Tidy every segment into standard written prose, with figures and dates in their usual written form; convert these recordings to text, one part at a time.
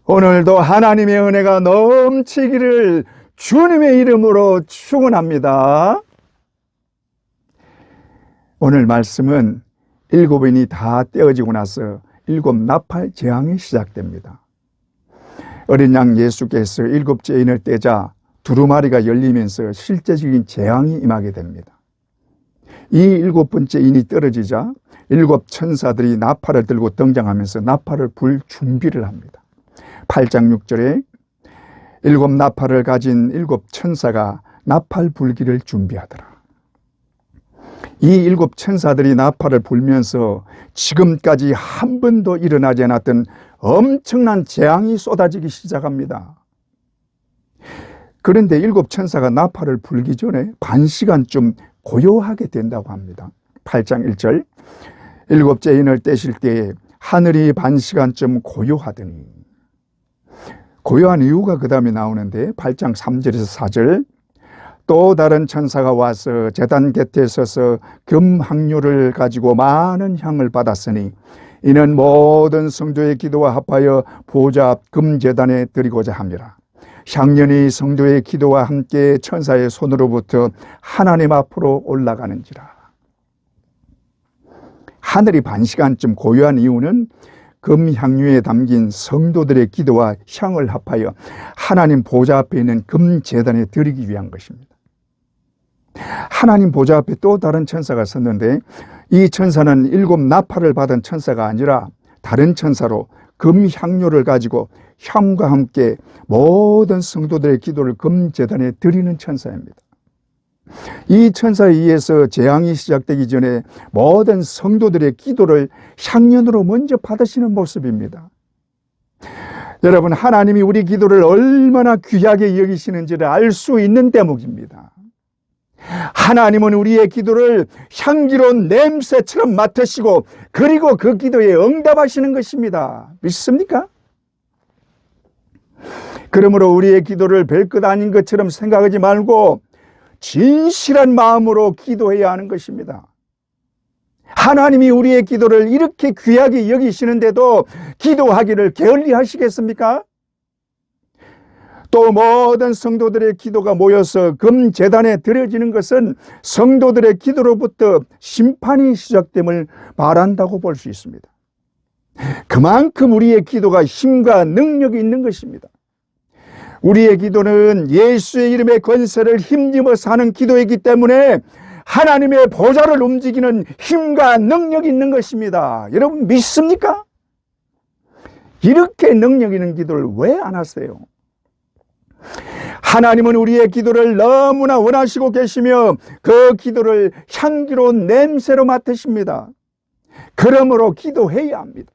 오늘도 하나님의 은혜가 넘치기를 주님의 이름으로 축원합니다. 오늘 말씀은 7인이 다 떼어지고 나서 7 나팔 재앙이 시작됩니다. 어린 양 예수께서 7째 인을 떼자 두루마리가 열리면서 실제적인 재앙이 임하게 됩니다. 이 7번째 인이 떨어지자 7 천사들이 나팔을 들고 등장하면서 나팔을 불 준비를 합니다. 8장 6절에 7 나팔을 가진 7 천사가 나팔 불기를 준비하더라. 이 7 천사들이 나팔을 불면서 지금까지 한 번도 일어나지 않았던 엄청난 재앙이 쏟아지기 시작합니다. 그런데 7 천사가 나팔을 불기 전에 반 시간쯤 고요하게 된다고 합니다. 8장 1절, 7째 인을 떼실 때에 하늘이 반 시간쯤 고요하더니, 고요한 이유가 그 다음에 나오는데 8장 3절에서 4절, 또 다른 천사가 와서 제단 곁에 서서 금향료를 가지고 많은 향을 받았으니 이는 모든 성도의 기도와 합하여 보좌 앞 금제단에 드리고자 함이라. 향연이 성도의 기도와 함께 천사의 손으로부터 하나님 앞으로 올라가는지라. 하늘이 반 시간쯤 고요한 이유는 금향유에 담긴 성도들의 기도와 향을 합하여 하나님 보좌 앞에 있는 금제단에 드리기 위한 것입니다. 하나님 보좌 앞에 또 다른 천사가 섰는데 이 천사는 7 나팔을 받은 천사가 아니라 다른 천사로 금향료를 가지고 향과 함께 모든 성도들의 기도를 금제단에 드리는 천사입니다. 이 천사에 의해서 재앙이 시작되기 전에 모든 성도들의 기도를 향연으로 먼저 받으시는 모습입니다. 여러분, 하나님이 우리 기도를 얼마나 귀하게 여기시는지를 알 수 있는 대목입니다. 하나님은 우리의 기도를 향기로운 냄새처럼 맡으시고 그리고 그 기도에 응답하시는 것입니다. 믿습니까? 그러므로 우리의 기도를 별것 아닌 것처럼 생각하지 말고 진실한 마음으로 기도해야 하는 것입니다. 하나님이 우리의 기도를 이렇게 귀하게 여기시는데도 기도하기를 게을리 하시겠습니까? 또 모든 성도들의 기도가 모여서 금제단에 드려지는 것은 성도들의 기도로부터 심판이 시작됨을 말한다고 볼 수 있습니다. 그만큼 우리의 기도가 힘과 능력이 있는 것입니다. 우리의 기도는 예수의 이름의 권세를 힘입어서 하는 기도이기 때문에 하나님의 보좌를 움직이는 힘과 능력이 있는 것입니다. 여러분 믿습니까? 이렇게 능력 있는 기도를 왜 안 하세요? 하나님은 우리의 기도를 너무나 원하시고 계시며 그 기도를 향기로운 냄새로 맡으십니다. 그러므로 기도해야 합니다.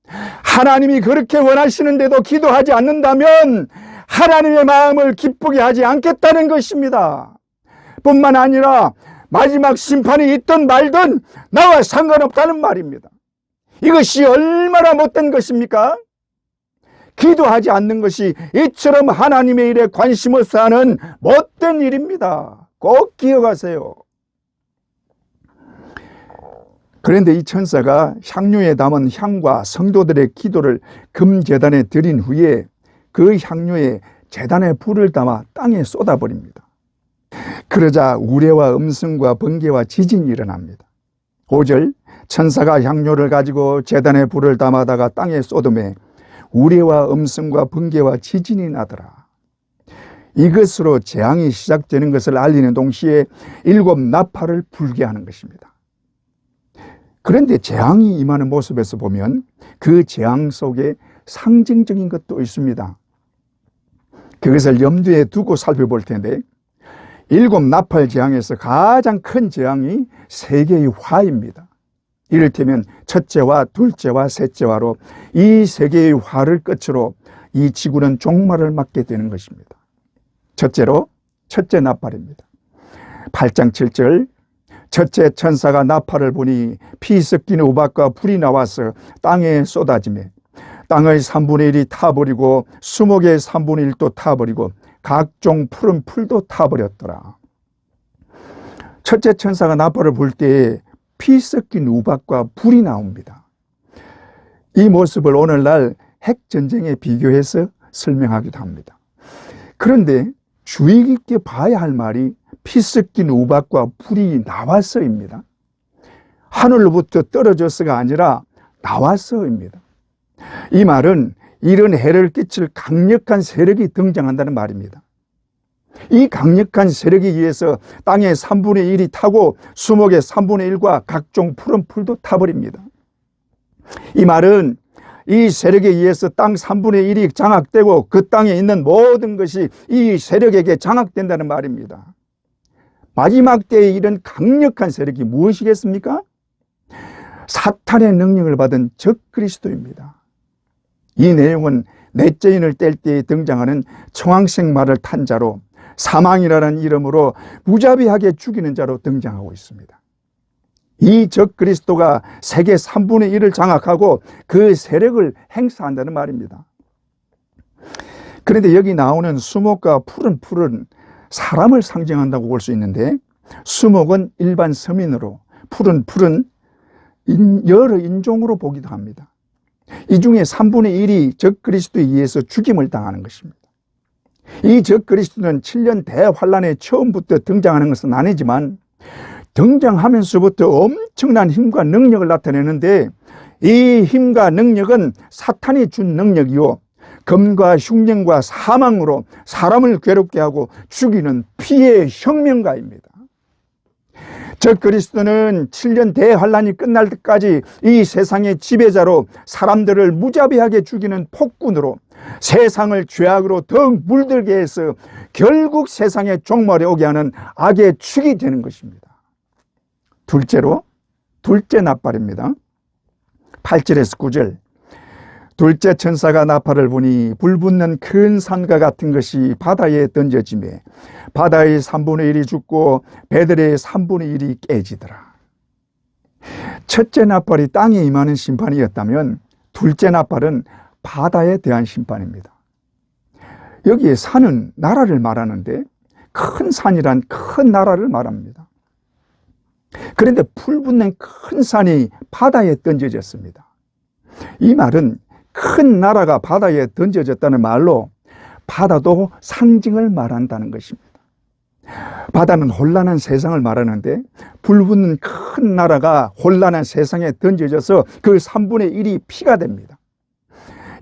하나님이 그렇게 원하시는데도 기도하지 않는다면 하나님의 마음을 기쁘게 하지 않겠다는 것입니다. 뿐만 아니라 마지막 심판이 있든 말든 나와 상관없다는 말입니다. 이것이 얼마나 못된 것입니까? 기도하지 않는 것이 이처럼 하나님의 일에 관심 없어 하는 못된 일입니다. 꼭 기억하세요. 그런데 이 천사가 향료에 담은 향과 성도들의 기도를 금제단에 드린 후에 그 향료에 제단에 불을 담아 땅에 쏟아버립니다. 그러자 우레와 음성과 번개와 지진이 일어납니다. 5절, 천사가 향료를 가지고 제단에 불을 담아다가 땅에 쏟음에 우레와 음성과 번개와 지진이 나더라. 이것으로 재앙이 시작되는 것을 알리는 동시에 7 나팔을 불게 하는 것입니다. 그런데 재앙이 임하는 모습에서 보면 그 재앙 속에 상징적인 것도 있습니다. 그것을 염두에 두고 살펴볼 텐데 7 나팔 재앙에서 가장 큰 재앙이 세계의 화입니다. 이를테면 첫째와 둘째와 셋째화로 이 세계의 화를 끝으로 이 지구는 종말을 맞게 되는 것입니다. 첫째로 첫째 나팔입니다. 8장 7절, 첫째 천사가 나팔을 보니 피 섞인 우박과 불이 나와서 땅에 쏟아지매 땅의 3분의 1이 타버리고 수목의 3분의 1도 타버리고 각종 푸른 풀도 타버렸더라. 첫째 천사가 나팔을 불 때에 피 섞인 우박과 불이 나옵니다. 이 모습을 오늘날 핵전쟁에 비교해서 설명하기도 합니다. 그런데 주의 깊게 봐야 할 말이 피 섞인 우박과 불이 나와서입니다. 하늘로부터 떨어져서가 아니라 나와서입니다. 이 말은 이런 해를 끼칠 강력한 세력이 등장한다는 말입니다. 이 강력한 세력에 의해서 땅의 3분의 1이 타고 수목의 3분의 1과 각종 푸른 풀도 타버립니다. 이 말은 이 세력에 의해서 땅 3분의 1이 장악되고 그 땅에 있는 모든 것이 이 세력에게 장악된다는 말입니다. 마지막 때에 이런 강력한 세력이 무엇이겠습니까? 사탄의 능력을 받은 적그리스도입니다. 이 내용은 넷째 인을 뗄 때에 등장하는 청황색 말을 탄 자로 사망이라는 이름으로 무자비하게 죽이는 자로 등장하고 있습니다. 이 적그리스도가 세계 3분의 1을 장악하고 그 세력을 행사한다는 말입니다. 그런데 여기 나오는 수목과 푸른 풀은 사람을 상징한다고 볼 수 있는데, 수목은 일반 서민으로, 푸른 풀은 여러 인종으로 보기도 합니다. 이 중에 3분의 1이 적그리스도에 의해서 죽임을 당하는 것입니다. 이 적그리스도는 7년 대환란에 처음부터 등장하는 것은 아니지만 등장하면서부터 엄청난 힘과 능력을 나타내는데, 이 힘과 능력은 사탄이 준 능력이요, 검과 흉년과 사망으로 사람을 괴롭게 하고 죽이는 피의 혁명가입니다. 적그리스도는 7년 대환란이 끝날 때까지 이 세상의 지배자로 사람들을 무자비하게 죽이는 폭군으로 세상을 죄악으로 더욱 물들게 해서 결국 세상의 종말에 오게 하는 악의 축이 되는 것입니다. 둘째로, 둘째 나팔입니다. 8절에서 9절. 둘째 천사가 나팔을 부니 불붙는 큰 산과 같은 것이 바다에 던져지매 바다의 3분의 1이 죽고 배들의 3분의 1이 깨지더라. 첫째 나팔이 땅에 임하는 심판이었다면 둘째 나팔은 바다에 대한 심판입니다. 여기에 산은 나라를 말하는데, 큰 산이란 큰 나라를 말합니다. 그런데 불붙는 큰 산이 바다에 던져졌습니다. 이 말은 큰 나라가 바다에 던져졌다는 말로 바다도 상징을 말한다는 것입니다. 바다는 혼란한 세상을 말하는데, 불붙는 큰 나라가 혼란한 세상에 던져져서 그 3분의 1이 피가 됩니다.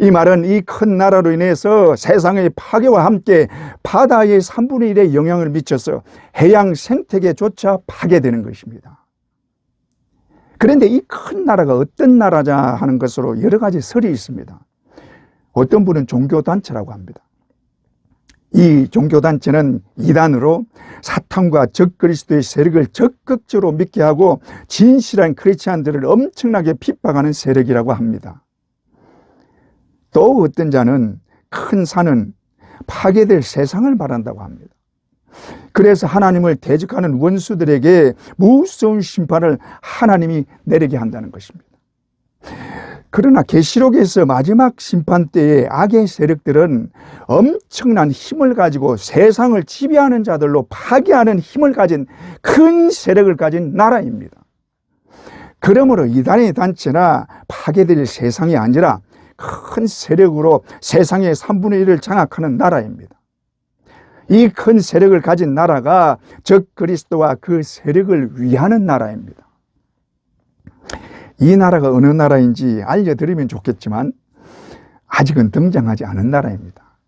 이 말은 이 큰 나라로 인해서 세상의 파괴와 함께 바다의 3분의 1에 영향을 미쳐서 해양 생태계조차 파괴되는 것입니다. 그런데 이 큰 나라가 어떤 나라냐 하는 것으로 여러 가지 설이 있습니다. 어떤 분은 종교단체라고 합니다. 이 종교단체는 이단으로 사탄과 적그리스도의 세력을 적극적으로 믿게 하고 진실한 크리스찬들을 엄청나게 핍박하는 세력이라고 합니다. 또 어떤 자는 큰 산은 파괴될 세상을 말한다고 합니다. 그래서 하나님을 대적하는 원수들에게 무서운 심판을 하나님이 내리게 한다는 것입니다. 그러나 계시록에서 마지막 심판 때의 악의 세력들은 엄청난 힘을 가지고 세상을 지배하는 자들로 파괴하는 힘을 가진 큰 세력을 가진 나라입니다. 그러므로 이단의 단체나 파괴될 세상이 아니라 큰 세력으로 세상의 3분의 1을 장악하는 나라입니다. 이 큰 세력을 가진 나라가 적그리스도와 그 세력을 위하는 나라입니다. 이 나라가 어느 나라인지 알려드리면 좋겠지만 아직은 등장하지 않은 나라입니다.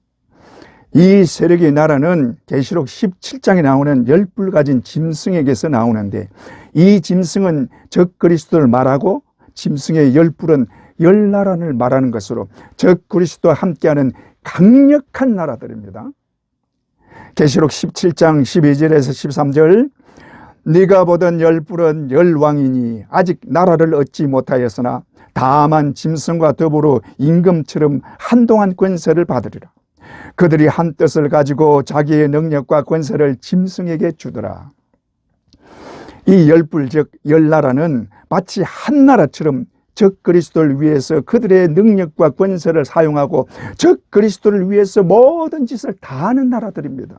이 세력의 나라는 계시록 17장에 나오는 10뿔 가진 짐승에게서 나오는데, 이 짐승은 적그리스도를 말하고 짐승의 10뿔은 10나라를 말하는 것으로 적그리스도와 함께하는 강력한 나라들입니다. 계시록 17장 12절에서 13절. 네가 보던 10뿔은 10왕이니 아직 나라를 얻지 못하였으나 다만 짐승과 더불어 임금처럼 한동안 권세를 받으리라. 그들이 한 뜻을 가지고 자기의 능력과 권세를 짐승에게 주더라. 이 10뿔 즉 10나라는 마치 한 나라처럼 적그리스도를 위해서 그들의 능력과 권세를 사용하고 적그리스도를 위해서 모든 짓을 다 하는 나라들입니다.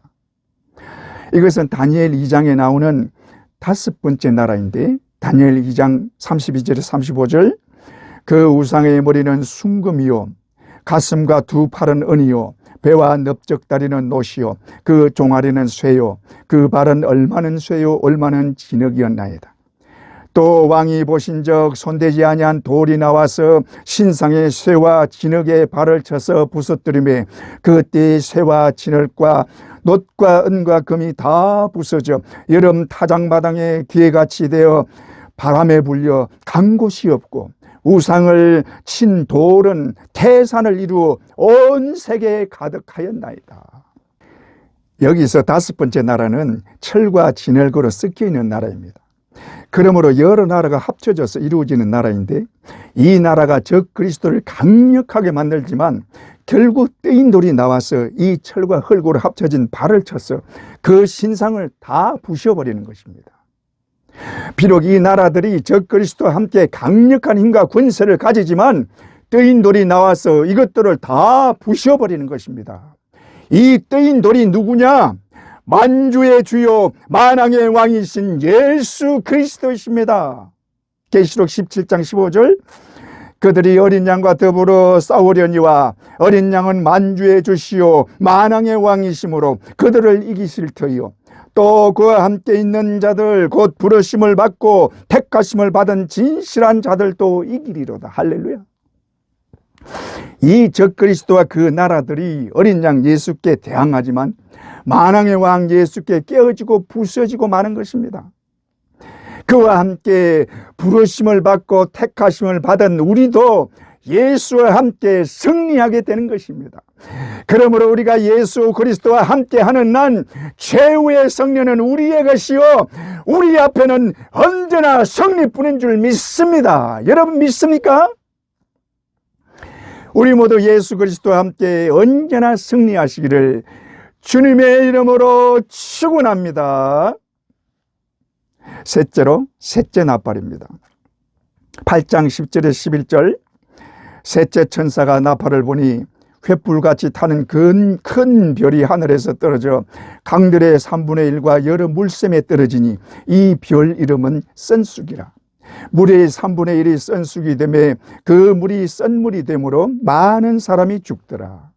이것은 다니엘 2장에 나오는 5번째 나라인데, 다니엘 2장 32절에서 35절. 그 우상의 머리는 순금이요 가슴과 두 팔은 은이요 배와 넓적다리는 노시요 그 종아리는 쇠요 그 발은 얼마는 쇠요 얼마는 진흙이었나이다. 또 왕이 보신적 손대지 아니한 돌이 나와서 신상의 쇠와 진흙의 발을 쳐서 부서뜨리매 그때의 쇠와 진흙과 놋과 은과 금이 다 부서져 여름 타작마당에 기회같이 되어 바람에 불려 간 곳이 없고 우상을 친 돌은 태산을 이루어 온 세계에 가득하였나이다. 여기서 다섯 번째 나라는 철과 진흙으로 섞여 있는 나라입니다. 그러므로 여러 나라가 합쳐져서 이루어지는 나라인데 이 나라가 적 그리스도를 강력하게 만들지만 결국 뜨인 돌이 나와서 이 철과 흙으로 합쳐진 발을 쳐서 그 신상을 다 부셔버리는 것입니다. 비록 이 나라들이 적 그리스도와 함께 강력한 힘과 권세를 가지지만 뜨인 돌이 나와서 이것들을 다 부셔버리는 것입니다. 이 뜨인 돌이 누구냐? 만주의 주요 만왕의 왕이신 예수 그리스도이십니다. 계시록 17장 15절 그들이 어린 양과 더불어 싸우려니와 어린 양은 만주의 주시요 만왕의 왕이시므로 그들을 이기실 터이요 또 그와 함께 있는 자들 곧 부르심을 받고 택하심을 받은 진실한 자들도 이기리로다. 할렐루야. 이 적그리스도와 그 나라들이 어린 양 예수께 대항하지만 만왕의 왕 예수께 깨어지고 부서지고 마는 것입니다. 그와 함께 부르심을 받고 택하심을 받은 우리도 예수와 함께 승리하게 되는 것입니다. 그러므로 우리가 예수 그리스도와 함께하는 난 최후의 승리는 우리의 것이요 우리 앞에는 언제나 승리뿐인 줄 믿습니다. 여러분 믿습니까? 우리 모두 예수 그리스도와 함께 언제나 승리하시기를 주님의 이름으로 축원합니다. 셋째로 셋째 나팔입니다. 8장 10절에 11절 셋째 천사가 나팔을 보니 횃불같이 타는 큰 별이 하늘에서 떨어져 강들의 3분의 1과 여러 물샘에 떨어지니 이 별 이름은 썬쑥이라. 물의 3분의 1이 썬쑥이 되매 그 물이 썬물이 되므로 많은 사람이 죽더라.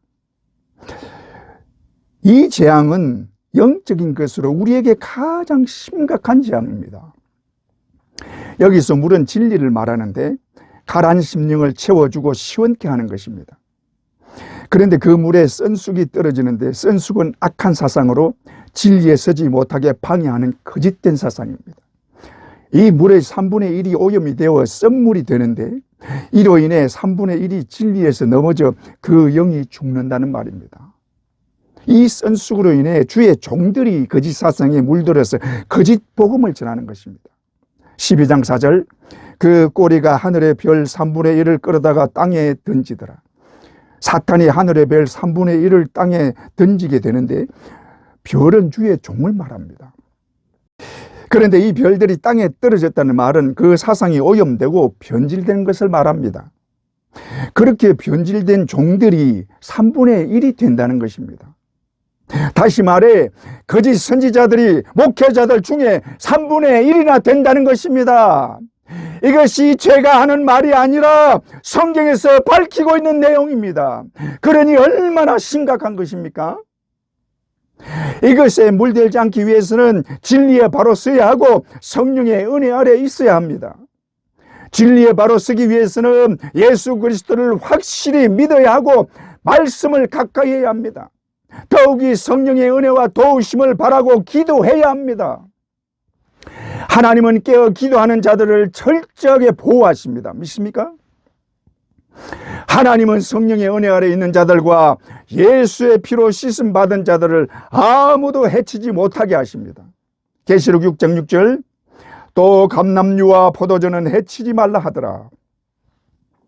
이 재앙은 영적인 것으로 우리에게 가장 심각한 재앙입니다. 여기서 물은 진리를 말하는데 가라앉은 심령을 채워주고 시원케 하는 것입니다. 그런데 그 물에 썬쑥이 떨어지는데 썬쑥은 악한 사상으로 진리에 서지 못하게 방해하는 거짓된 사상입니다. 이 물의 3분의 1이 오염이 되어 썬물이 되는데 이로 인해 3분의 1이 진리에서 넘어져 그 영이 죽는다는 말입니다. 이 썬쑥으로 인해 주의 종들이 거짓 사상에 물들어서 거짓 복음을 전하는 것입니다. 12장 4절 그 꼬리가 하늘의 별 3분의 1을 끌어다가 땅에 던지더라. 사탄이 하늘의 별 3분의 1을 땅에 던지게 되는데 별은 주의 종을 말합니다. 그런데 이 별들이 땅에 떨어졌다는 말은 그 사상이 오염되고 변질된 것을 말합니다. 그렇게 변질된 종들이 3분의 1이 된다는 것입니다. 다시 말해 거짓 선지자들이 목회자들 중에 3분의 1이나 된다는 것입니다. 이것이 제가 하는 말이 아니라 성경에서 밝히고 있는 내용입니다. 그러니 얼마나 심각한 것입니까? 이것에 물들지 않기 위해서는 진리에 바로 서야 하고 성령의 은혜 아래 있어야 합니다. 진리에 바로 서기 위해서는 예수 그리스도를 확실히 믿어야 하고 말씀을 가까이 해야 합니다. 더욱이 성령의 은혜와 도우심을 바라고 기도해야 합니다. 하나님은 깨어 기도하는 자들을 철저하게 보호하십니다. 믿습니까? 하나님은 성령의 은혜 아래 있는 자들과 예수의 피로 씻음 받은 자들을 아무도 해치지 못하게 하십니다. 계시록 6장 6절 또 감람류와 포도주는 해치지 말라 하더라.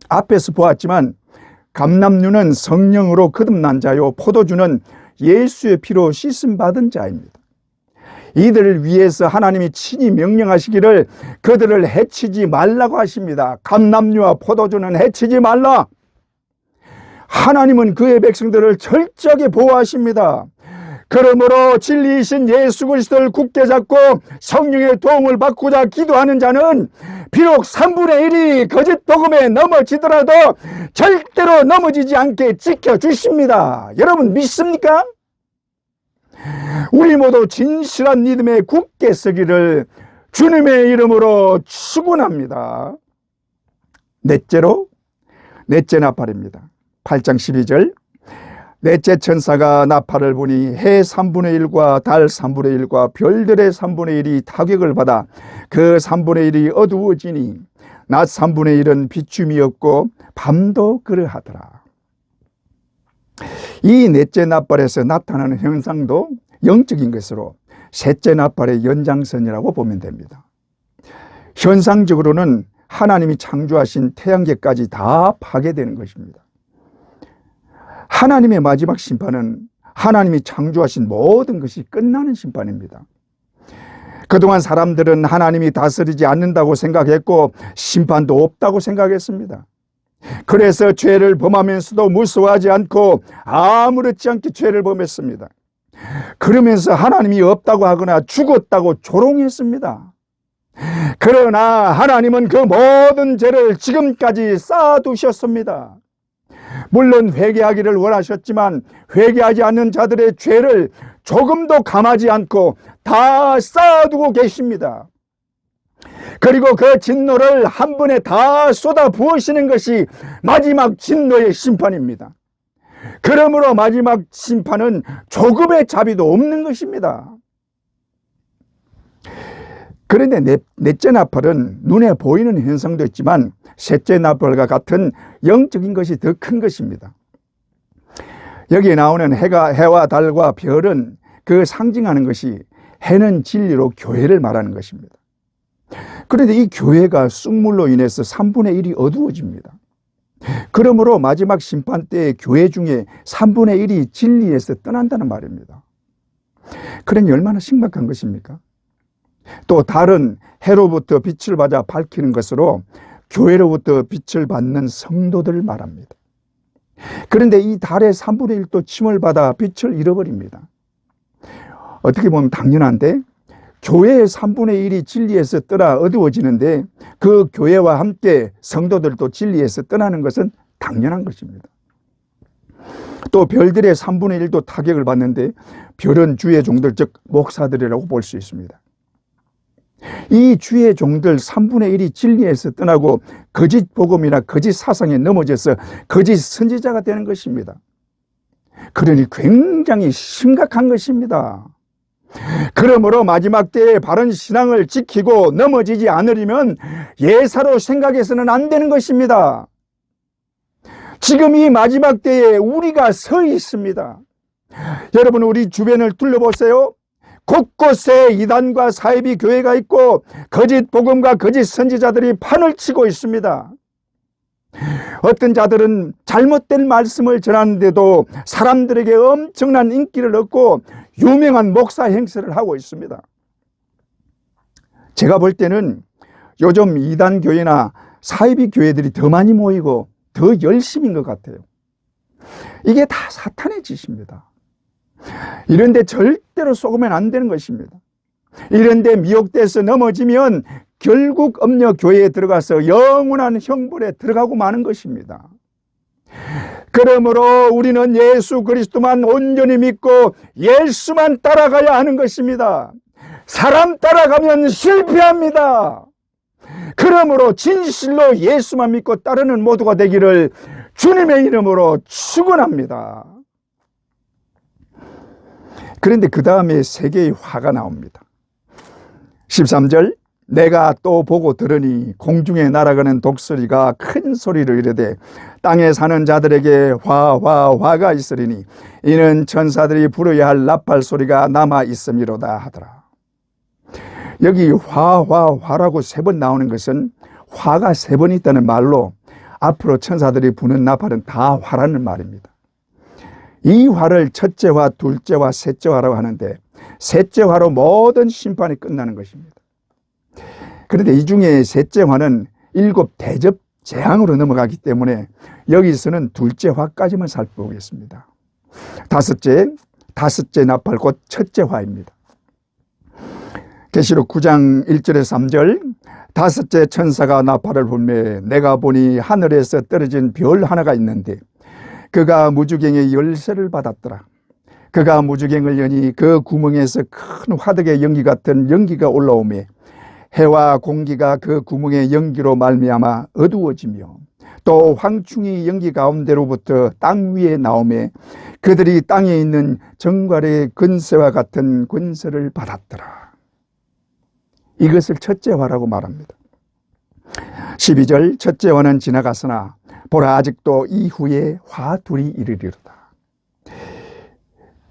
앞에서 보았지만 감람류는 성령으로 거듭난 자요 포도주는 예수의 피로 씻음 받은 자입니다. 이들을 위해서 하나님이 친히 명령하시기를 그들을 해치지 말라고 하십니다. 감람류와 포도주는 해치지 말라. 하나님은 그의 백성들을 철저하게 보호하십니다. 그러므로 진리이신 예수 그리스도를 굳게 잡고 성령의 도움을 받고자 기도하는 자는 비록 3분의 1이 거짓 복음에 넘어지더라도 절대로 넘어지지 않게 지켜주십니다. 여러분 믿습니까? 우리 모두 진실한 믿음에 굳게 서기를 주님의 이름으로 축원합니다. 넷째 나팔입니다. 8장 12절. 넷째 천사가 나팔을 부니 해 3분의 1과 달 3분의 1과 별들의 3분의 1이 타격을 받아 그 3분의 1이 어두워지니 낮 3분의 1은 비춤이 없고 밤도 그러하더라. 이 넷째 나팔에서 나타나는 형상도 영적인 것으로 셋째 나팔의 연장선이라고 보면 됩니다. 현상적으로는 하나님이 창조하신 태양계까지 다 파괴되는 것입니다. 하나님의 마지막 심판은 하나님이 창조하신 모든 것이 끝나는 심판입니다. 그동안 사람들은 하나님이 다스리지 않는다고 생각했고 심판도 없다고 생각했습니다. 그래서 죄를 범하면서도 무서워하지 않고 아무렇지 않게 죄를 범했습니다. 그러면서 하나님이 없다고 하거나 죽었다고 조롱했습니다. 그러나 하나님은 그 모든 죄를 지금까지 쌓아두셨습니다. 물론 회개하기를 원하셨지만 회개하지 않는 자들의 죄를 조금도 감하지 않고 다 쌓아두고 계십니다. 그리고 그 진노를 한 번에 다 쏟아 부으시는 것이 마지막 진노의 심판입니다. 그러므로 마지막 심판은 조금의 자비도 없는 것입니다. 그런데 넷째 나팔은 눈에 보이는 현상도 있지만 셋째 나팔과 같은 영적인 것이 더 큰 것입니다. 여기에 나오는 해와 달과 별은 그 상징하는 것이 해는 진리로 교회를 말하는 것입니다. 그런데 이 교회가 쑥물로 인해서 3분의 1이 어두워집니다. 그러므로 마지막 심판 때 교회 중에 3분의 1이 진리에서 떠난다는 말입니다. 그러니 얼마나 심각한 것입니까? 또 달은 해로부터 빛을 받아 밝히는 것으로 교회로부터 빛을 받는 성도들을 말합니다. 그런데 이 달의 3분의 1도 침을 받아 빛을 잃어버립니다. 어떻게 보면 당연한데 교회의 3분의 1이 진리에서 떠나 어두워지는데 그 교회와 함께 성도들도 진리에서 떠나는 것은 당연한 것입니다. 또 별들의 3분의 1도 타격을 받는데 별은 주의 종들 즉 목사들이라고 볼 수 있습니다. 이 주의 종들 3분의 1이 진리에서 떠나고 거짓 복음이나 거짓 사상에 넘어져서 거짓 선지자가 되는 것입니다. 그러니 굉장히 심각한 것입니다. 그러므로 마지막 때에 바른 신앙을 지키고 넘어지지 않으려면 예사로 생각해서는 안 되는 것입니다. 지금 이 마지막 때에 우리가 서 있습니다. 여러분 우리 주변을 둘러보세요. 곳곳에 이단과 사이비 교회가 있고 거짓 복음과 거짓 선지자들이 판을 치고 있습니다. 어떤 자들은 잘못된 말씀을 전하는데도 사람들에게 엄청난 인기를 얻고 유명한 목사 행세를 하고 있습니다. 제가 볼 때는 요즘 이단 교회나 사이비 교회들이 더 많이 모이고 더 열심인 것 같아요. 이게 다 사탄의 짓입니다. 이런데 절대로 속으면 안 되는 것입니다. 이런데 미혹돼서 넘어지면 결국 음녀교회에 들어가서 영원한 형벌에 들어가고 마는 것입니다. 그러므로 우리는 예수 그리스도만 온전히 믿고 예수만 따라가야 하는 것입니다. 사람 따라가면 실패합니다. 그러므로 진실로 예수만 믿고 따르는 모두가 되기를 주님의 이름으로 축원합니다. 그런데 그 다음에 세 개의 화가 나옵니다. 13절 내가 또 보고 들으니 공중에 날아가는 독수리가 큰 소리로 이르되 땅에 사는 자들에게 화가 있으리니 이는 천사들이 부르야 할 나팔 소리가 남아 있음이로다 하더라. 여기 화라고 3번 나오는 것은 화가 3번 있다는 말로 앞으로 천사들이 부는 나팔은 다 화라는 말입니다. 이 화를 첫째 화, 둘째 화, 셋째 화라고 하는데 셋째 화로 모든 심판이 끝나는 것입니다. 그런데 이 중에 셋째 화는 7 대접 재앙으로 넘어가기 때문에 여기서는 둘째 화까지만 살펴보겠습니다. 다섯째, 다섯째 나팔 곧 첫째 화입니다. 계시록 9장 1절에서 3절 다섯째 천사가 나팔을 불매 내가 보니 하늘에서 떨어진 별 하나가 있는데 그가 무주갱의 열쇠를 받았더라. 그가 무주갱을 여니 그 구멍에서 큰 화덕의 연기 같은 연기가 올라오매 해와 공기가 그 구멍의 연기로 말미암아 어두워지며 또 황충이 연기 가운데로부터 땅 위에 나오매 그들이 땅에 있는 정갈의 근세와 같은 권세를 받았더라. 이것을 첫째 화라고 말합니다. 12절 첫째 화는 지나갔으나 보라 아직도 이후에 화 둘이 이르리로다.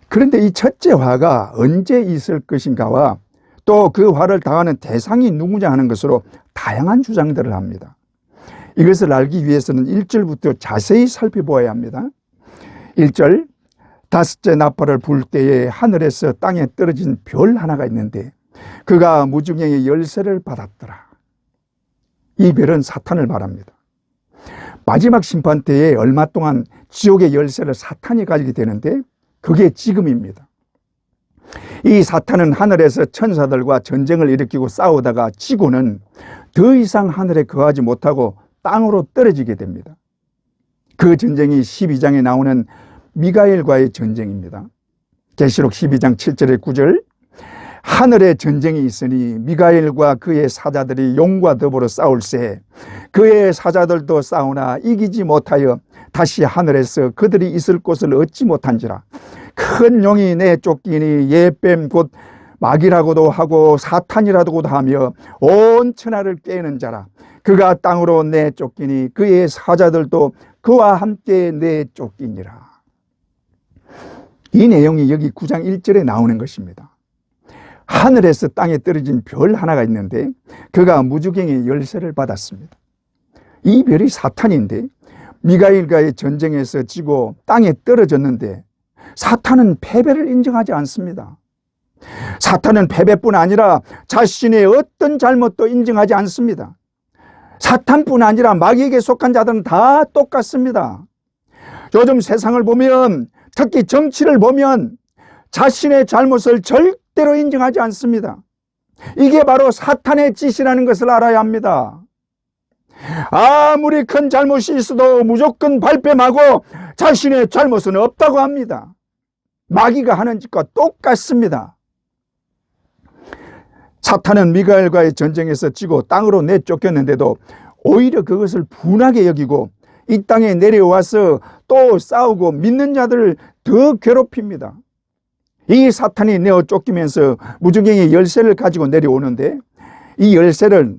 그런데 이 첫째 화가 언제 있을 것인가와 또 그 화를 당하는 대상이 누구냐 하는 것으로 다양한 주장들을 합니다. 이것을 알기 위해서는 1절부터 자세히 살펴보아야 합니다. 1절 다섯째 나팔을 불 때에 하늘에서 땅에 떨어진 별 하나가 있는데 그가 무주갱의 열쇠를 받았더라. 이 별은 사탄을 말합니다. 마지막 심판 때에 얼마 동안 지옥의 열쇠를 사탄이 가지게 되는데 그게 지금입니다. 이 사탄은 하늘에서 천사들과 전쟁을 일으키고 싸우다가 지고는 더 이상 하늘에 거하지 못하고 땅으로 떨어지게 됩니다. 그 전쟁이 12장에 나오는 미가엘과의 전쟁입니다. 계시록 12장 7절에 9절 하늘에 전쟁이 있으니 미가엘과 그의 사자들이 용과 더불어 싸울세 그의 사자들도 싸우나 이기지 못하여 다시 하늘에서 그들이 있을 곳을 얻지 못한지라. 큰 용이 내쫓기니 예뱀 곧 마귀라고도 하고 사탄이라고도 하며 온 천하를 깨는 자라. 그가 땅으로 내쫓기니 그의 사자들도 그와 함께 내쫓기니라. 이 내용이 여기 9장 1절에 나오는 것입니다. 하늘에서 땅에 떨어진 별 하나가 있는데 그가 무주갱의 열쇠를 받았습니다. 이 별이 사탄인데 미가엘과의 전쟁에서 지고 땅에 떨어졌는데 사탄은 패배를 인정하지 않습니다. 사탄은 패배뿐 아니라 자신의 어떤 잘못도 인정하지 않습니다. 사탄뿐 아니라 마귀에게 속한 자들은 다 똑같습니다. 요즘 세상을 보면 특히 정치를 보면 자신의 잘못을 절대로 인정하지 않습니다. 이게 바로 사탄의 짓이라는 것을 알아야 합니다. 아무리 큰 잘못이 있어도 무조건 발뺌하고 자신의 잘못은 없다고 합니다. 마귀가 하는 짓과 똑같습니다. 사탄은 미가엘과의 전쟁에서 지고 땅으로 내쫓겼는데도 오히려 그것을 분하게 여기고 이 땅에 내려와서 또 싸우고 믿는 자들을 더 괴롭힙니다. 이 사탄이 내어 쫓기면서 무주갱의 열쇠를 가지고 내려오는데 이 열쇠를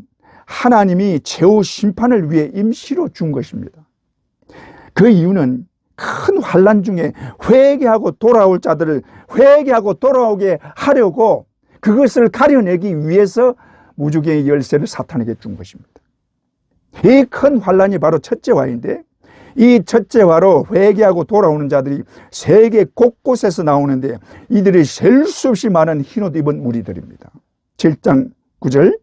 하나님이 최후 심판을 위해 임시로 준 것입니다. 그 이유는 큰 환난 중에 회개하고 돌아올 자들을 회개하고 돌아오게 하려고 그것을 가려내기 위해서 무주갱의 열쇠를 사탄에게 준 것입니다. 이 큰 환난이 바로 첫째 화인데 이 첫째 화로 회개하고 돌아오는 자들이 세계 곳곳에서 나오는데 이들이 셀 수 없이 많은 흰옷 입은 무리들입니다. 7장 9절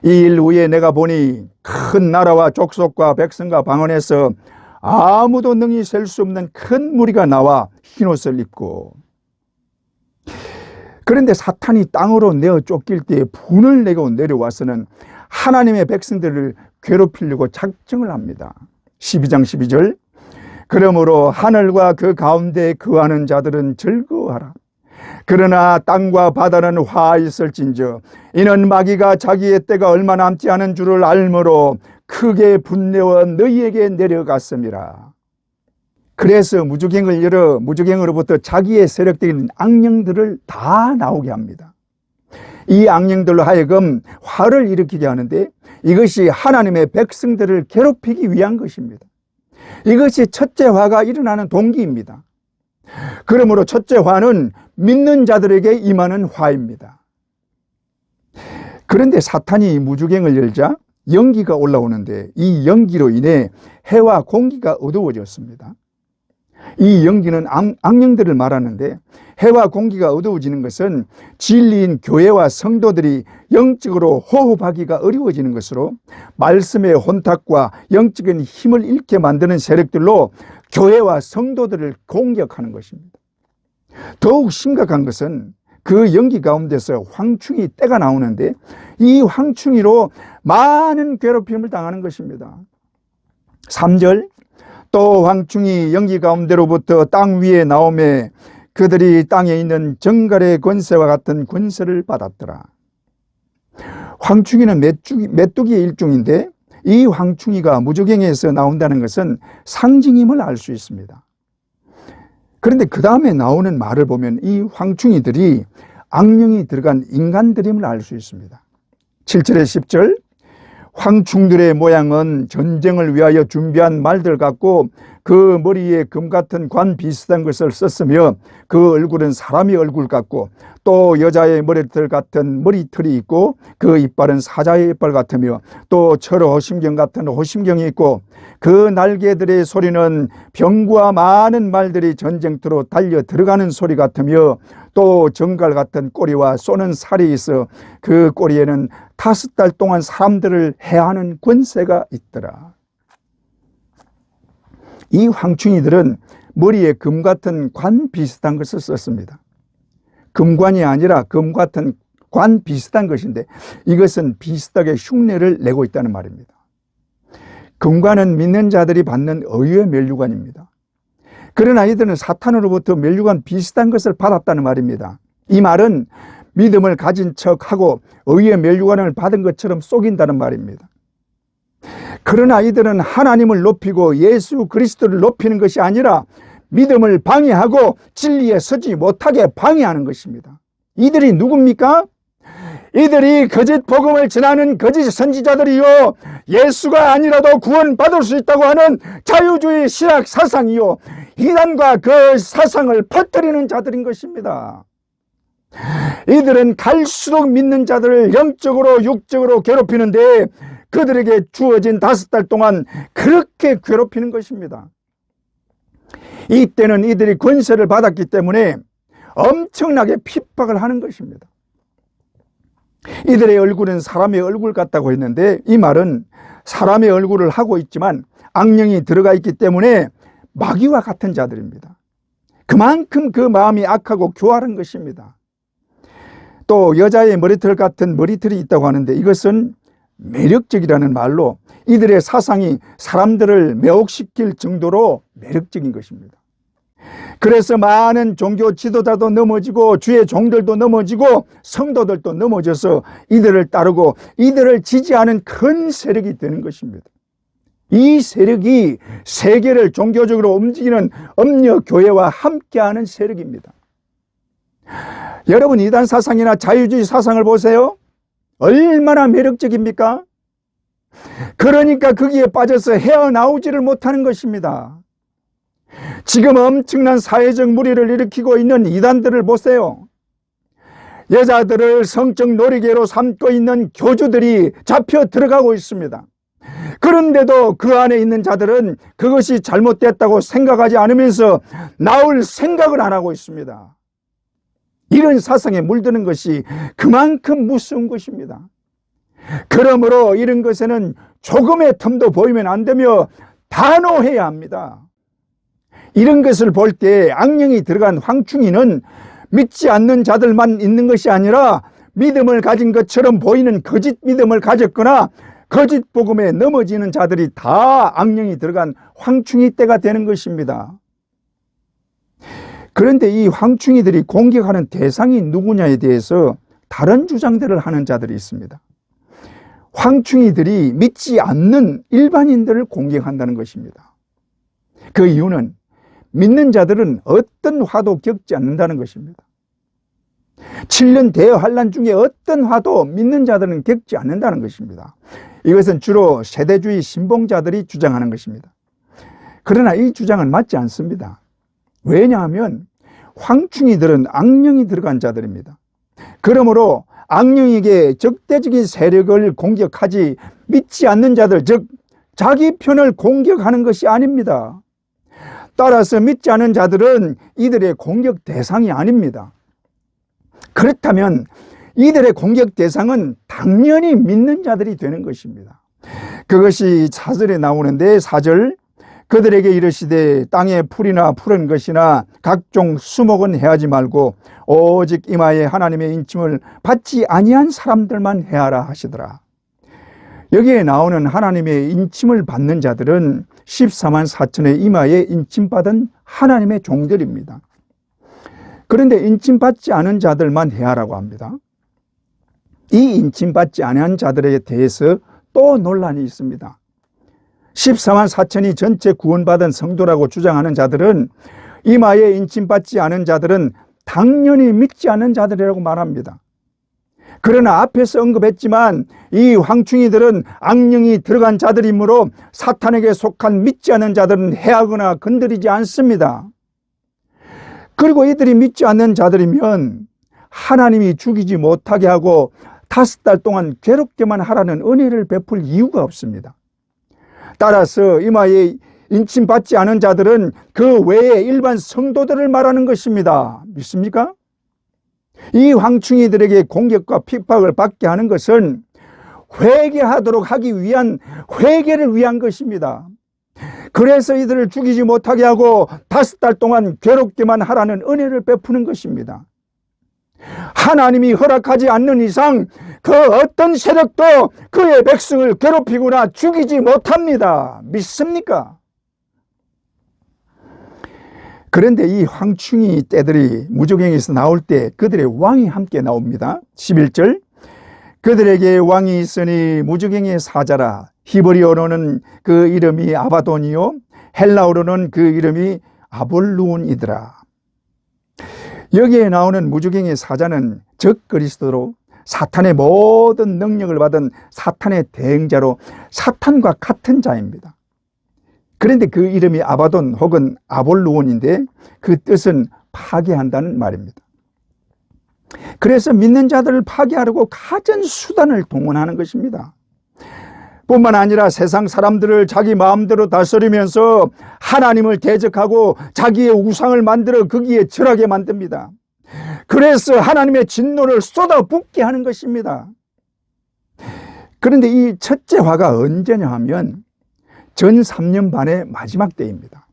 이 일 후에 내가 보니 큰 나라와 족속과 백성과 방언에서 아무도 능히 셀 수 없는 큰 무리가 나와 흰옷을 입고 그런데 사탄이 땅으로 내어 쫓길 때 분을 내고 내려와서는 하나님의 백성들을 괴롭히려고 작정을 합니다. 12장 12절 그러므로 하늘과 그 가운데 거하는 자들은 즐거워하라. 그러나 땅과 바다는 화있을진저 이는 마귀가 자기의 때가 얼마 남지 않은 줄을 알므로 크게 분내어 너희에게 내려갔음이라. 그래서 무주갱을 열어 무주갱으로부터 자기의 세력적인 악령들을 다 나오게 합니다. 이 악령들로 하여금 화를 일으키게 하는데 이것이 하나님의 백성들을 괴롭히기 위한 것입니다. 이것이 첫째 화가 일어나는 동기입니다. 그러므로 첫째 화는 믿는 자들에게 임하는 화입니다. 그런데 사탄이 무주갱을 열자 연기가 올라오는데 이 연기로 인해 해와 공기가 어두워졌습니다. 이 연기는 악령들을 말하는데 해와 공기가 어두워지는 것은 진리인 교회와 성도들이 영적으로 호흡하기가 어려워지는 것으로 말씀의 혼탁과 영적인 힘을 잃게 만드는 세력들로 교회와 성도들을 공격하는 것입니다. 더욱 심각한 것은 그 연기 가운데서 황충이 떼가 나오는데 이 황충이로 많은 괴롭힘을 당하는 것입니다. 3절, 또 황충이 연기 가운데로부터 땅 위에 나오매 그들이 땅에 있는 정갈의 권세와 같은 권세를 받았더라. 황충이는 메뚜기의 일종인데 이 황충이가 무저갱에서 나온다는 것은 상징임을 알 수 있습니다. 그런데 그 다음에 나오는 말을 보면 이 황충이들이 악령이 들어간 인간들임을 알 수 있습니다. 7절에 10절, 황충들의 모양은 전쟁을 위하여 준비한 말들 같고 그 머리에 금 같은 관 비슷한 것을 썼으며 그 얼굴은 사람의 얼굴 같고 또 여자의 머리털 같은 머리털이 있고 그 이빨은 사자의 이빨 같으며 또 철 호심경 같은 호심경이 있고 그 날개들의 소리는 병과 많은 말들이 전쟁터로 달려 들어가는 소리 같으며 또 정갈 같은 꼬리와 쏘는 살이 있어 그 꼬리에는 5달 동안 사람들을 해하는 권세가 있더라. 이 황충이들은 머리에 금 같은 관 비슷한 것을 썼습니다. 금관이 아니라 금 같은 관 비슷한 것인데 이것은 비슷하게 흉내를 내고 있다는 말입니다. 금관은 믿는 자들이 받는 의의 면류관입니다. 그러나 이들은 사탄으로부터 면류관 비슷한 것을 받았다는 말입니다. 이 말은 믿음을 가진 척하고 의의 면류관을 받은 것처럼 속인다는 말입니다. 그러나 이들은 하나님을 높이고 예수 그리스도를 높이는 것이 아니라 믿음을 방해하고 진리에 서지 못하게 방해하는 것입니다. 이들이 누굽니까? 이들이 거짓 복음을 전하는 거짓 선지자들이요, 예수가 아니라도 구원받을 수 있다고 하는 자유주의 신학 사상이요, 이단과 그 사상을 퍼뜨리는 자들인 것입니다. 이들은 갈수록 믿는 자들을 영적으로 육적으로 괴롭히는데 그들에게 주어진 5달 동안 그렇게 괴롭히는 것입니다. 이때는 이들이 권세를 받았기 때문에 엄청나게 핍박을 하는 것입니다. 이들의 얼굴은 사람의 얼굴 같다고 했는데 이 말은 사람의 얼굴을 하고 있지만 악령이 들어가 있기 때문에 마귀와 같은 자들입니다. 그만큼 그 마음이 악하고 교활한 것입니다. 또 여자의 머리털 같은 머리털이 있다고 하는데 이것은 매력적이라는 말로 이들의 사상이 사람들을 매혹시킬 정도로 매력적인 것입니다. 그래서 많은 종교 지도자도 넘어지고 주의 종들도 넘어지고 성도들도 넘어져서 이들을 따르고 이들을 지지하는 큰 세력이 되는 것입니다. 이 세력이 세계를 종교적으로 움직이는 음녀교회와 함께하는 세력입니다. 여러분, 이단 사상이나 자유주의 사상을 보세요. 얼마나 매력적입니까? 그러니까 거기에 빠져서 헤어나오지를 못하는 것입니다. 지금 엄청난 사회적 무리를 일으키고 있는 이단들을 보세요. 여자들을 성적 놀이개로 삼고 있는 교주들이 잡혀 들어가고 있습니다. 그런데도 그 안에 있는 자들은 그것이 잘못됐다고 생각하지 않으면서 나올 생각을 안 하고 있습니다. 이런 사상에 물드는 것이 그만큼 무서운 것입니다. 그러므로 이런 것에는 조금의 틈도 보이면 안 되며 단호해야 합니다. 이런 것을 볼 때 악령이 들어간 황충이는 믿지 않는 자들만 있는 것이 아니라 믿음을 가진 것처럼 보이는 거짓 믿음을 가졌거나 거짓 복음에 넘어지는 자들이 다 악령이 들어간 황충이 때가 되는 것입니다. 그런데 이 황충이들이 공격하는 대상이 누구냐에 대해서 다른 주장들을 하는 자들이 있습니다. 황충이들이 믿지 않는 일반인들을 공격한다는 것입니다. 그 이유는 믿는 자들은 어떤 화도 겪지 않는다는 것입니다. 7년 대환란 중에 어떤 화도 믿는 자들은 겪지 않는다는 것입니다. 이것은 주로 세대주의 신봉자들이 주장하는 것입니다. 그러나 이 주장은 맞지 않습니다. 왜냐하면 황충이들은 악령이 들어간 자들입니다. 그러므로 악령에게 적대적인 세력을 공격하지 믿지 않는 자들, 즉 자기 편을 공격하는 것이 아닙니다. 따라서 믿지 않은 자들은 이들의 공격 대상이 아닙니다. 그렇다면 이들의 공격 대상은 당연히 믿는 자들이 되는 것입니다. 그것이 4절에 나오는데 4절, 그들에게 이르시되 땅에 풀이나 푸른 것이나 각종 수목은 해하지 말고 오직 이마에 하나님의 인침을 받지 아니한 사람들만 해하라 하시더라. 여기에 나오는 하나님의 인침을 받는 자들은 14만 4천의 이마에 인침받은 하나님의 종들입니다. 그런데 인침받지 않은 자들만 해하라고 합니다. 이 인침받지 않은 자들에 대해서 또 논란이 있습니다. 14만 4천이 전체 구원받은 성도라고 주장하는 자들은 이마에 인침받지 않은 자들은 당연히 믿지 않는 자들이라고 말합니다. 그러나 앞에서 언급했지만 이 황충이들은 악령이 들어간 자들이므로 사탄에게 속한 믿지 않는 자들은 해하거나 건드리지 않습니다. 그리고 이들이 믿지 않는 자들이면 하나님이 죽이지 못하게 하고 5달 동안 괴롭게만 하라는 은혜를 베풀 이유가 없습니다. 따라서 이마에 인침받지 않은 자들은 그 외에 일반 성도들을 말하는 것입니다. 믿습니까? 이 황충이들에게 공격과 핍박을 받게 하는 것은 회개하도록 하기 위한, 회개를 위한 것입니다. 그래서 이들을 죽이지 못하게 하고 5달 동안 괴롭게만 하라는 은혜를 베푸는 것입니다. 하나님이 허락하지 않는 이상 그 어떤 세력도 그의 백성을 괴롭히거나 죽이지 못합니다. 믿습니까? 그런데 이 황충이 떼들이 무저갱에서 나올 때 그들의 왕이 함께 나옵니다. 11절 그들에게 왕이 있으니 무저갱의 사자라. 히브리어로는 그 이름이 아바돈이요 헬라어로는 그 이름이 아볼루온이더라. 여기에 나오는 무저갱의 사자는 적 그리스도로 사탄의 모든 능력을 받은 사탄의 대행자로 사탄과 같은 자입니다. 그런데 그 이름이 아바돈 혹은 아볼루온인데 그 뜻은 파괴한다는 말입니다. 그래서 믿는 자들을 파괴하려고 가진 수단을 동원하는 것입니다. 뿐만 아니라 세상 사람들을 자기 마음대로 다스리면서 하나님을 대적하고 자기의 우상을 만들어 거기에 절하게 만듭니다. 그래서 하나님의 진노를 쏟아붓게 하는 것입니다. 그런데 이 첫째 화가 언제냐 하면 전 3년 반의 마지막 때입니다.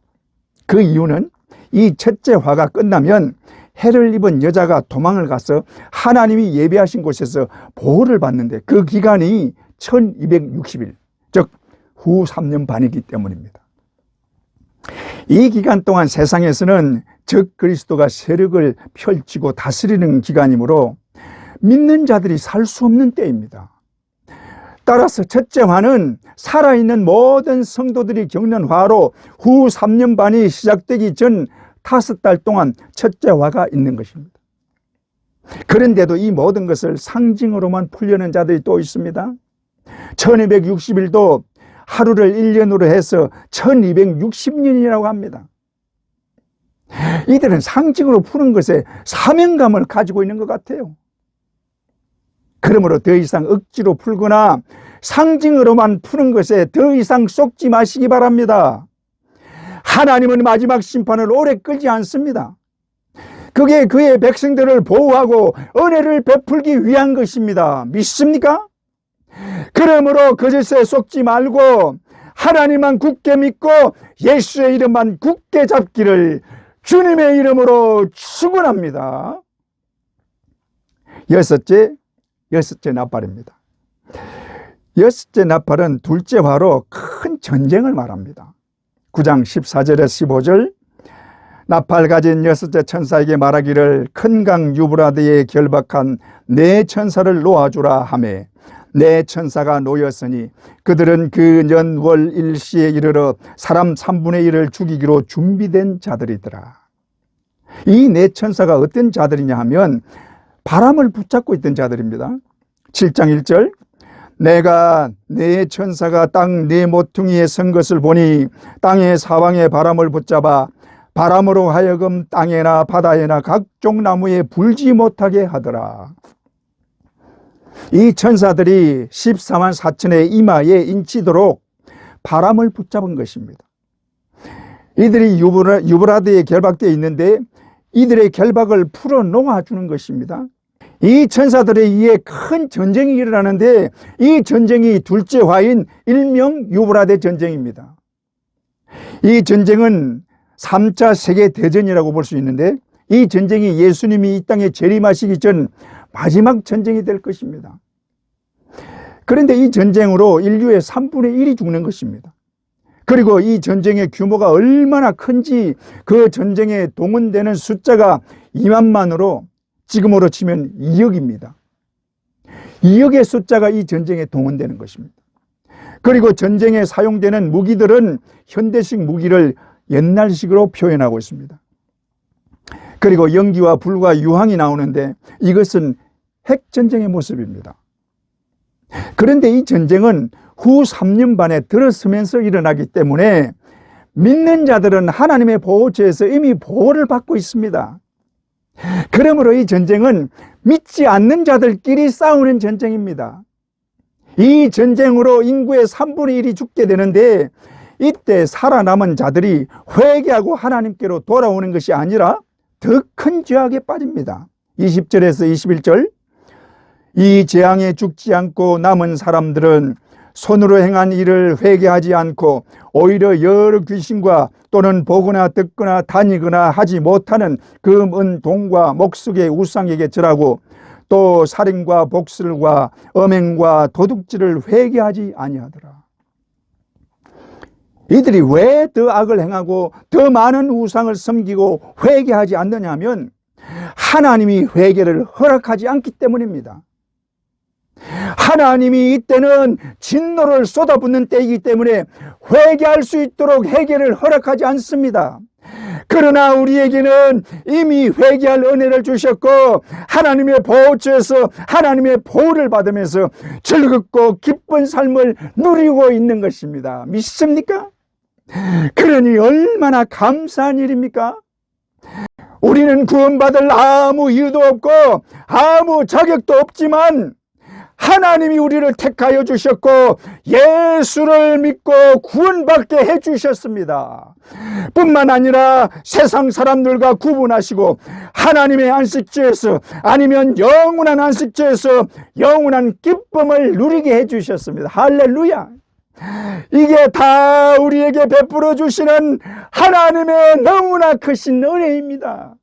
그 이유는 이 첫째 화가 끝나면 해를 입은 여자가 도망을 가서 하나님이 예비하신 곳에서 보호를 받는데 그 기간이 1260일, 즉 후 3년 반이기 때문입니다. 이 기간 동안 세상에서는 적 그리스도가 세력을 펼치고 다스리는 기간이므로 믿는 자들이 살 수 없는 때입니다. 따라서 첫째 화는 살아있는 모든 성도들이 겪는 화로 후 3년 반이 시작되기 전 5달 동안 첫째 화가 있는 것입니다. 그런데도 이 모든 것을 상징으로만 풀려는 자들이 또 있습니다. 1260일도 하루를 1년으로 해서 1260년이라고 합니다. 이들은 상징으로 푸는 것에 사명감을 가지고 있는 것 같아요. 그러므로 더 이상 억지로 풀거나 상징으로만 푸는 것에 더 이상 쏙지 마시기 바랍니다. 하나님은 마지막 심판을 오래 끌지 않습니다. 그게 그의 백성들을 보호하고 은혜를 베풀기 위한 것입니다. 믿습니까? 그러므로 거짓에 속지 말고 하나님만 굳게 믿고 예수의 이름만 굳게 잡기를 주님의 이름으로 축원합니다. 여섯째 나팔입니다. 여섯째 나팔은 둘째 화로 큰 전쟁을 말합니다. 9장 14절에서 15절 나팔 가진 여섯째 천사에게 말하기를 큰 강 유브라데에 결박한 네 천사를 놓아주라 하매 네 천사가 놓였으니 그들은 그 년월 일시에 이르러 사람 3분의 1을 죽이기로 준비된 자들이더라. 이 네 천사가 어떤 자들이냐 하면 바람을 붙잡고 있던 자들입니다. 7장 1절 내가 네 천사가 땅 네 모퉁이에 선 것을 보니 땅의 사방에 바람을 붙잡아 바람으로 하여금 땅에나 바다에나 각종 나무에 불지 못하게 하더라. 이 천사들이 14만 4천의 이마에 인치도록 바람을 붙잡은 것입니다. 이들이 유브라데에 결박되어 있는데 이들의 결박을 풀어 놓아주는 것입니다. 이 천사들에 의해 큰 전쟁이 일어나는데 이 전쟁이 둘째 화인 일명 유브라데 전쟁입니다. 이 전쟁은 3차 세계대전이라고 볼 수 있는데, 이 전쟁이 예수님이 이 땅에 재림하시기 전 마지막 전쟁이 될 것입니다. 그런데 이 전쟁으로 인류의 3분의 1이 죽는 것입니다. 그리고 이 전쟁의 규모가 얼마나 큰지, 그 전쟁에 동원되는 숫자가 2만만으로 지금으로 치면 2억입니다. 2억의 숫자가 이 전쟁에 동원되는 것입니다. 그리고 전쟁에 사용되는 무기들은 현대식 무기를 옛날식으로 표현하고 있습니다. 그리고 연기와 불과 유황이 나오는데 이것은 핵전쟁의 모습입니다. 그런데 이 전쟁은 후 3년 반에 들어서면서 일어나기 때문에 믿는 자들은 하나님의 보호처에서 이미 보호를 받고 있습니다. 그러므로 이 전쟁은 믿지 않는 자들끼리 싸우는 전쟁입니다. 이 전쟁으로 인구의 3분의 1이 죽게 되는데, 이때 살아남은 자들이 회개하고 하나님께로 돌아오는 것이 아니라 더 큰 죄악에 빠집니다. 20절에서 21절, 이 재앙에 죽지 않고 남은 사람들은 손으로 행한 일을 회개하지 않고 오히려 여러 귀신과 또는 보거나 듣거나 다니거나 하지 못하는 금, 은, 동과 목석의 우상에게 절하고 또 살인과 복술과 음행과 도둑질을 회개하지 아니하더라. 이들이 왜 더 악을 행하고 더 많은 우상을 섬기고 회개하지 않느냐면 하나님이 회개를 허락하지 않기 때문입니다. 하나님이 이때는 진노를 쏟아붓는 때이기 때문에 회개할 수 있도록 회개를 허락하지 않습니다. 그러나 우리에게는 이미 회개할 은혜를 주셨고 하나님의 보호처에서 하나님의 보호를 받으면서 즐겁고 기쁜 삶을 누리고 있는 것입니다. 믿습니까? 그러니 얼마나 감사한 일입니까? 우리는 구원받을 아무 이유도 없고 아무 자격도 없지만 하나님이 우리를 택하여 주셨고 예수를 믿고 구원받게 해주셨습니다. 뿐만 아니라 세상 사람들과 구분하시고 하나님의 안식처에서 아니면 영원한 안식처에서 영원한 기쁨을 누리게 해주셨습니다. 할렐루야! 이게 다 우리에게 베풀어 주시는 하나님의 너무나 크신 은혜입니다.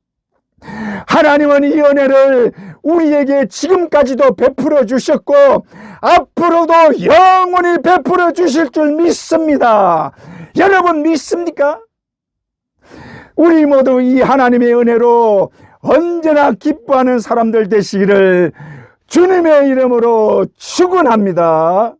하나님은 이 은혜를 우리에게 지금까지도 베풀어 주셨고 앞으로도 영원히 베풀어 주실 줄 믿습니다. 여러분 믿습니까? 우리 모두 이 하나님의 은혜로 언제나 기뻐하는 사람들 되시기를 주님의 이름으로 축원합니다.